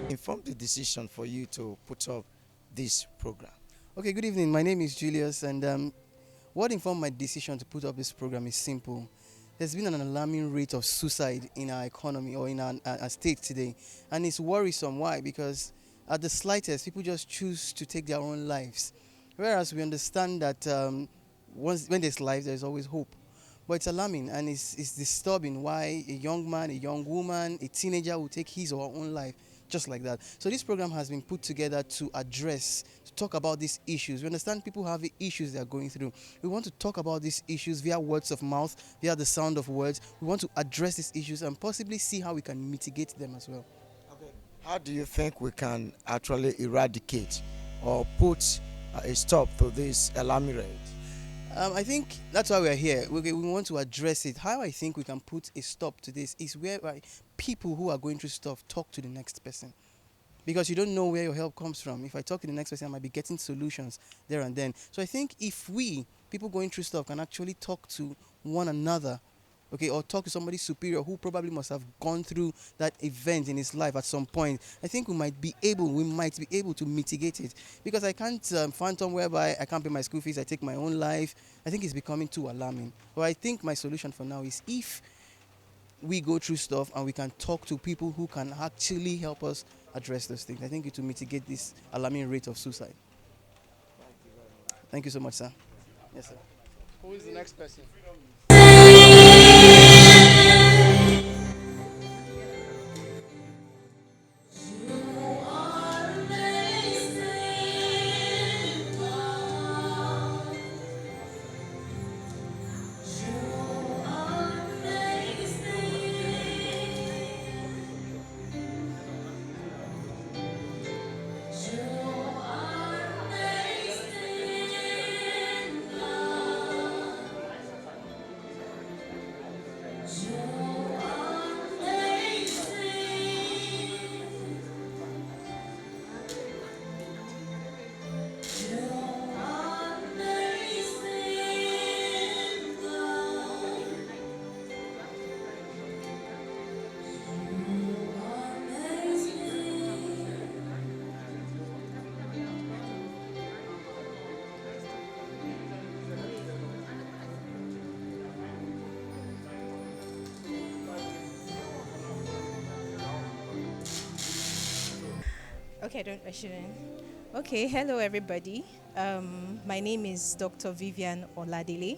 informed the decision for you to put up this program? Okay, good evening. My name is Julius, and what informed my decision to put up this program is simple. There's been an alarming rate of suicide in our economy or in our state today, and it's worrisome. Why? Because at the slightest, people just choose to take their own lives. Whereas we understand that when there's life, there's always hope. But it's alarming and it's disturbing why a young man, a young woman, a teenager will take his or her own life just like that. So this program has been put together to address, to talk about these issues. We understand people have the issues they are going through. We want to talk about these issues via words of mouth, via the sound of words. We want to address these issues and possibly see how we can mitigate them as well. Okay. How do you think we can actually eradicate or put a stop to this alarming rate? I think that's why we're here. We want to address it. How I think we can put a stop to this is where people who are going through stuff talk to the next person, because you don't know where your help comes from. If I talk to the next person, I might be getting solutions there and then. So I think if people going through stuff, can actually talk to one another, okay, or talk to somebody superior who probably must have gone through that event in his life at some point, I think we might be able to mitigate it. Because I can't phantom whereby I can't pay my school fees, I take my own life. I think it's becoming too alarming. But I think my solution for now is if we go through stuff and we can talk to people who can actually help us address those things. I think it will mitigate this alarming rate of suicide. Thank you so much, sir. Yes, sir. Who is the next person? Okay, don't rush it in. Okay, hello everybody. My name is Dr. Vivian Oladile.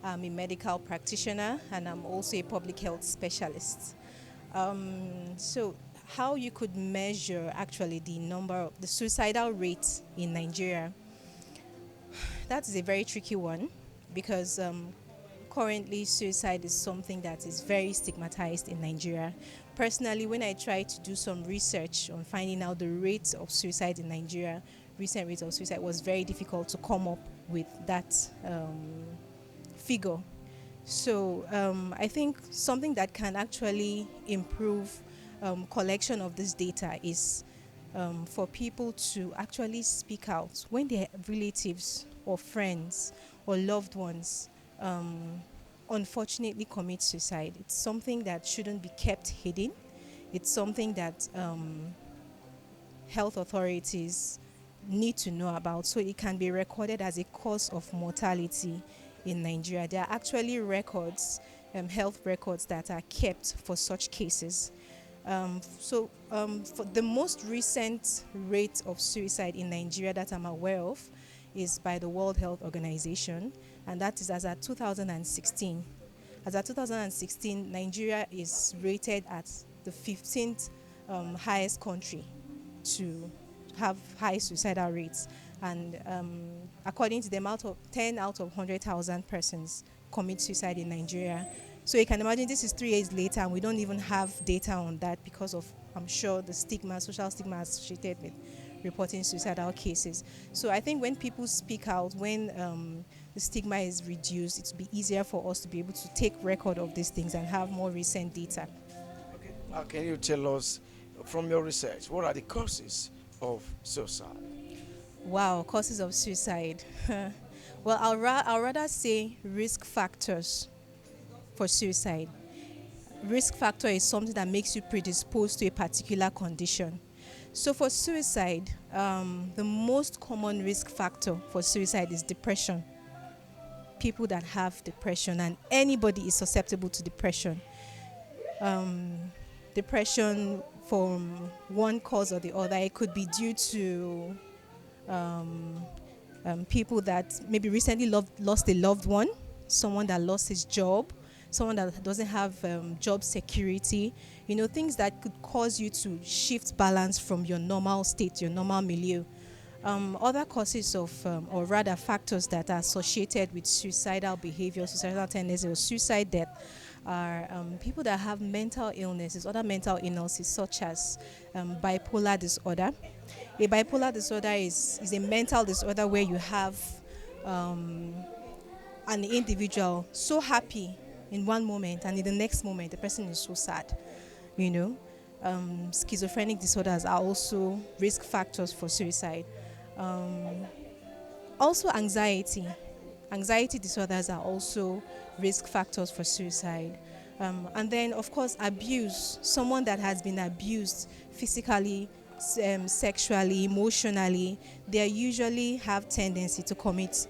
I'm a medical practitioner and I'm also a public health specialist. So, how you could measure actually the number of the suicidal rate in Nigeria? That is a very tricky one because currently suicide is something that is very stigmatized in Nigeria. Personally, when I tried to do some research on finding out the rates of suicide in Nigeria, recent rates of suicide, was very difficult to come up with that figure. So I think something that can actually improve collection of this data is for people to actually speak out when their relatives or friends or loved ones unfortunately commit suicide. It's something that shouldn't be kept hidden. It's something that health authorities need to know about so it can be recorded as a cause of mortality in Nigeria. There are actually records, health records that are kept for such cases. For the most recent rate of suicide in Nigeria that I'm aware of is by the World Health Organization, and that is as at 2016. As at 2016, Nigeria is rated at the 15th highest country to have high suicidal rates. And according to them, 10 out of 100,000 persons commit suicide in Nigeria. So you can imagine this is 3 years later and we don't even have data on that because of, I'm sure, the stigma, social stigma associated with reporting suicidal cases. So I think when people speak out, when the stigma is reduced, it will be easier for us to be able to take record of these things and have more recent data. Can you tell us from your research what are the causes of suicide? Wow, causes of suicide. Well, I'll rather say risk factors for suicide. Risk factor is something that makes you predisposed to a particular condition. So for suicide, the most common risk factor for suicide is depression. People that have depression, and anybody is susceptible to depression. Um, Depression from one cause or the other. It could be due to um, people that maybe recently lost a loved one, someone that lost his job, someone that doesn't have job security, things that could cause you to shift balance from your normal state, your normal milieu. Other causes of, or rather factors that are associated with suicidal behavior, suicidal tendency, or suicide death are people that have mental illnesses, other mental illnesses such as bipolar disorder. A bipolar disorder is a mental disorder where you have um, an individual so happy in one moment, and in the next moment the person is so sad. you know Schizophrenic disorders are also risk factors for suicide. um, Also anxiety disorders are also risk factors for suicide. And then of course abuse, someone that has been abused physically, sexually, emotionally, they usually have tendency to commit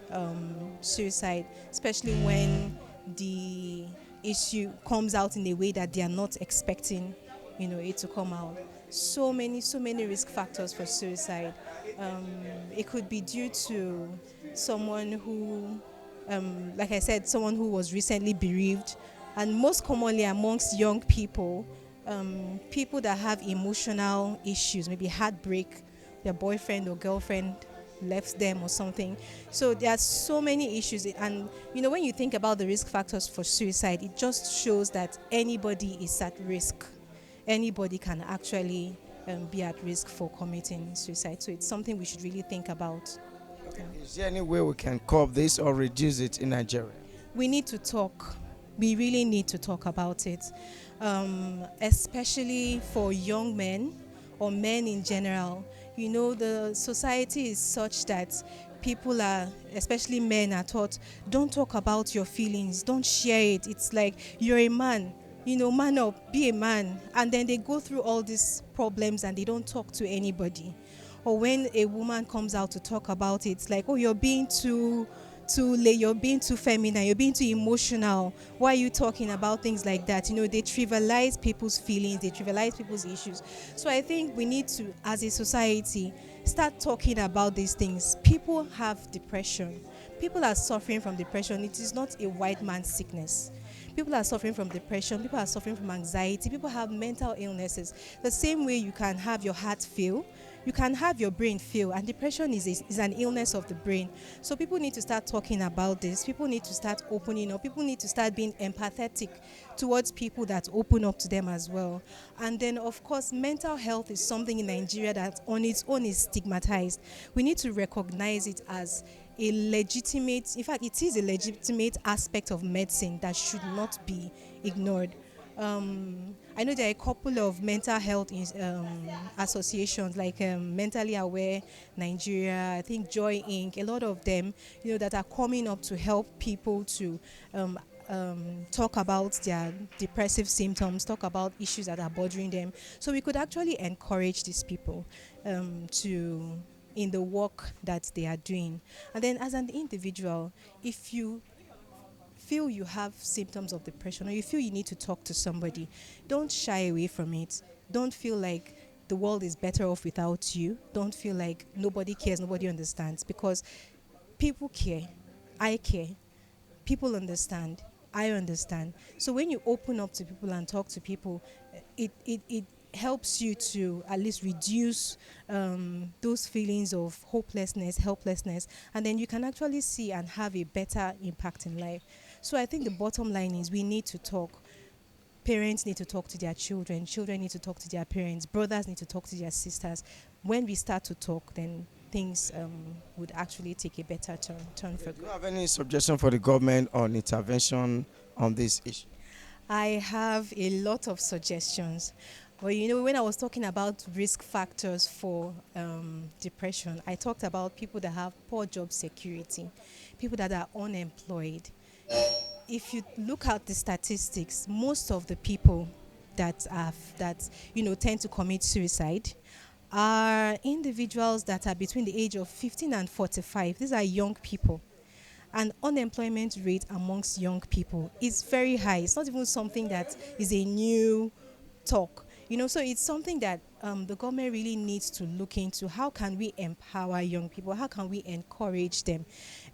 suicide, especially when the issue comes out in a way that they are not expecting, it to come out. So many risk factors for suicide. It could be due to someone who, like I said, someone who was recently bereaved, and most commonly amongst young people, people that have emotional issues, maybe heartbreak, their boyfriend or girlfriend left them or something. So there are so many issues, and when you think about the risk factors for suicide, it just shows that anybody is at risk. Anybody can actually be at risk for committing suicide. So it's something we should really think about. Yeah. Is there any way we can curb this or reduce it in Nigeria? We need to talk. We really need to talk about it, especially for young men or men in general. The society is such that people are, especially men, are taught, don't talk about your feelings, don't share it. It's like you're a man, man up, be a man. And then they go through all these problems and they don't talk to anybody. Or when a woman comes out to talk about it, it's like, oh, you're being too late, you're being too feminine, you're being too emotional. Why are you talking about things like that? They trivialize people's feelings, they trivialize people's issues. So I think we need to, as a society, start talking about these things. People have depression. People are suffering from depression. It is not a white man's sickness. People are suffering from depression. People are suffering from anxiety. People have mental illnesses. The same way you can have your heart fail, you can have your brain fail, and depression is an illness of the brain. So people need to start talking about this. People need to start opening up. People need to start being empathetic towards people that open up to them as well. And then, of course, mental health is something in Nigeria that on its own is stigmatized. We need to recognize it as a legitimate, in fact, it is a legitimate aspect of medicine that should not be ignored. I know there are a couple of mental health associations like Mentally Aware Nigeria, I think Joy Inc., a lot of them, that are coming up to help people to talk about their depressive symptoms, talk about issues that are bothering them. So we could actually encourage these people to in the work that they are doing. And then as an individual, if you feel you have symptoms of depression or you feel you need to talk to somebody, don't shy away from it. Don't feel like the world is better off without you. Don't feel like nobody cares, nobody understands, because people care. I care. People understand. I understand. So when you open up to people and talk to people, it helps you to at least reduce those feelings of hopelessness, helplessness, and then you can actually see and have a better impact in life. So I think the bottom line is we need to talk. Parents need to talk to their children. Children need to talk to their parents. Brothers need to talk to their sisters. When we start to talk, then things would actually take a better turn for Do you good. have any suggestion for the government on intervention on this issue? I have a lot of suggestions. Well, when I was talking about risk factors for depression, I talked about people that have poor job security, people that are unemployed. If you look at the statistics, most of the people that tend to commit suicide are individuals that are between the age of 15 and 45. These are young people. And unemployment rate amongst young people is very high. It's not even something that is a new talk. So it's something that the government really needs to look into. How can we empower young people? How can we encourage them?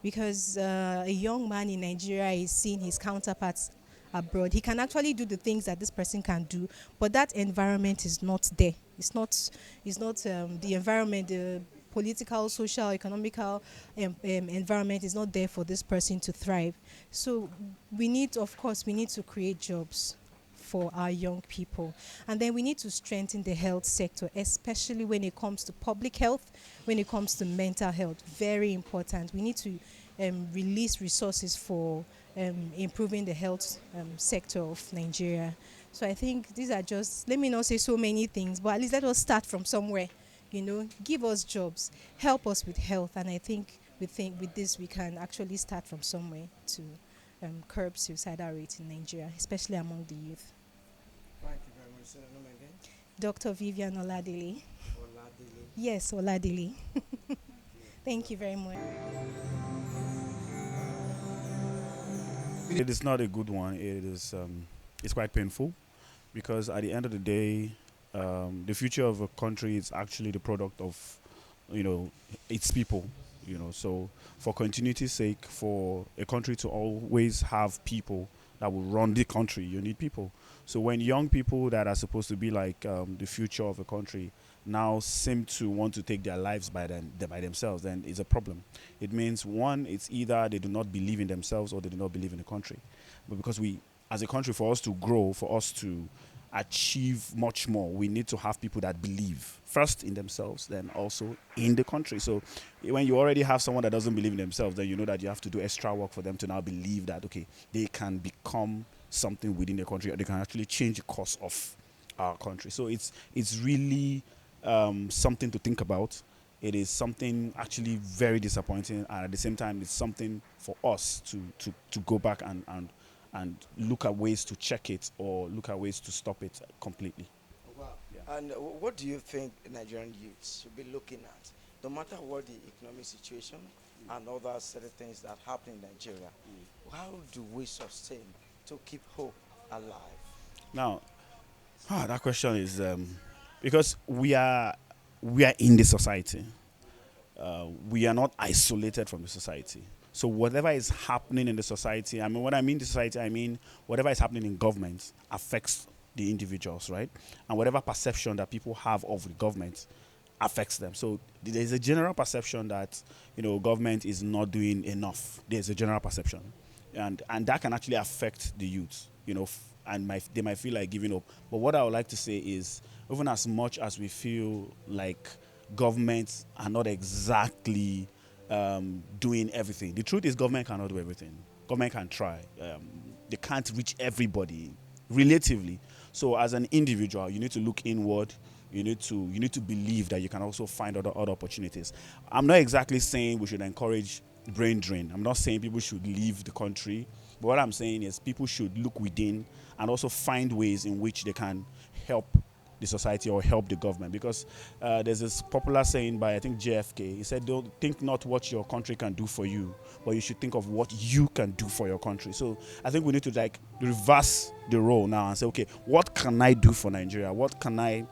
Because a young man in Nigeria is seeing his counterparts abroad. He can actually do the things that this person can do, but that environment is not there. It's not the environment, the political, social, economical environment is not there for this person to thrive. So of course, we need to create jobs for our young people. And then we need to strengthen the health sector, especially when it comes to public health, when it comes to mental health. Very important. We need to release resources for improving the health sector of Nigeria. So I think these are just, let me not say so many things, but at least let us start from somewhere. Give us jobs, help us with health. And I think with this we can actually start from somewhere to curb suicidal rate in Nigeria, especially among the youth. Thank you very much. Say your name again. Dr. Vivian Oladile. Oladele. Yes, Oladile. Thank you very much. It is not a good one. It's quite painful because at the end of the day, the future of a country is actually the product of, its people. So for continuity's sake, for a country to always have people that will run the country, you need people. So when young people that are supposed to be like the future of a country now seem to want to take their lives by themselves, then it's a problem. It means one, it's either they do not believe in themselves or they do not believe in the country. But because as a country, for us to grow, for us to achieve much more, we need to have people that believe first in themselves, then also in the country. So when you already have someone that doesn't believe in themselves, then you know that you have to do extra work for them to now believe that, okay, they can become something within the country, or they can actually change the course of our country. So it's really something to think about. It is something actually very disappointing, and at the same time, it's something for us to go back and look at ways to check it or look at ways to stop it completely. Wow. Yeah. And what do you think Nigerian youths should be looking at? No matter what the economic situation and other certain things that happen in Nigeria, how do we sustain to keep hope alive? Now, that question is because we are in the society. We are not isolated from the society. So whatever is happening in the society, I mean, when I mean the society, I mean whatever is happening in government affects the individuals, right? And whatever perception that people have of the government affects them. So there's a general perception that, government is not doing enough. There's a general perception. And that can actually affect the youth, and they might feel like giving up. But what I would like to say is, even as much as we feel like governments are not exactly doing everything, the truth is government cannot do everything. Government can try. They can't reach everybody relatively. So as an individual, you need to look inward. You need to believe that you can also find other opportunities. I'm not exactly saying we should encourage brain drain. I'm not saying people should leave the country, but what I'm saying is people should look within and also find ways in which they can help the society or help the government. Because there's this popular saying by, I think, JFK. He said, "Don't think not what your country can do for you, but you should think of what you can do for your country." So I think we need to reverse the role now and say, okay, what can I do for Nigeria? What can I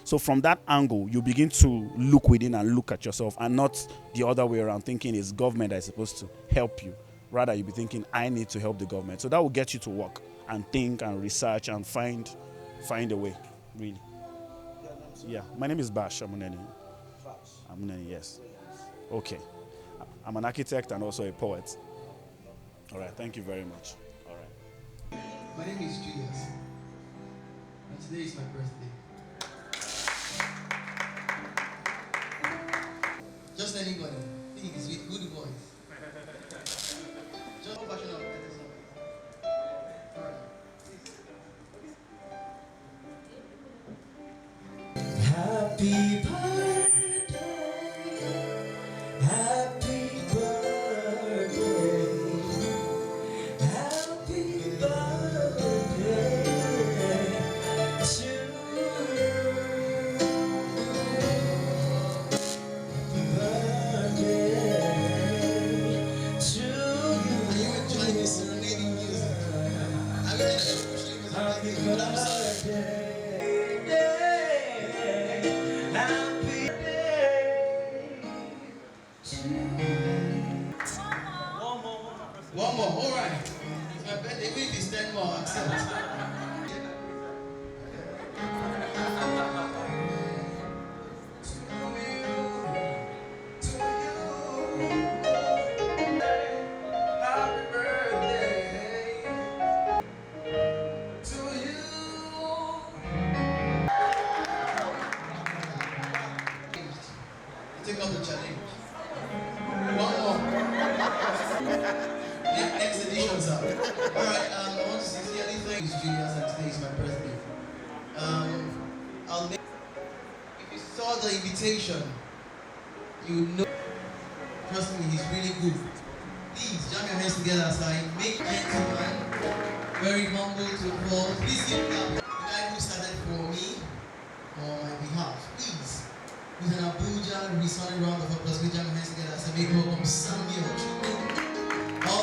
so from that angle, you begin to look within and look at yourself, and not the other way around, thinking it's government that is supposed to help you. Rather, you be thinking, I need to help the government. So that will get you to work and think and research and find a way, really. Yeah, my name is Bash Amuneni. Amuneni, yes. Okay. I'm an architect and also a poet. All right, thank you very much. All right. My name is Julius, and today is my birthday. Just anybody, please, with good voice. Just one version of it. Alright. Happy birthday, happy birthday, happy birthday to you. Happy birthday. One more, alright. It's my birthday, even if it's 10 more, accept. Happy birthday to you. Take up the challenge. One more. Next edition, sir. Alright, I want to sincerely thank you, Julius, and today is my birthday. I'll make, if you saw the invitation, you know, trust me, he's really good. Please, jam your hands together as I make gentleman, very humble to fall. Please give up the guy who started for me, on my behalf. Please, with an Abuja resounding round of applause, we jam your hands together as I make welcome Samuel.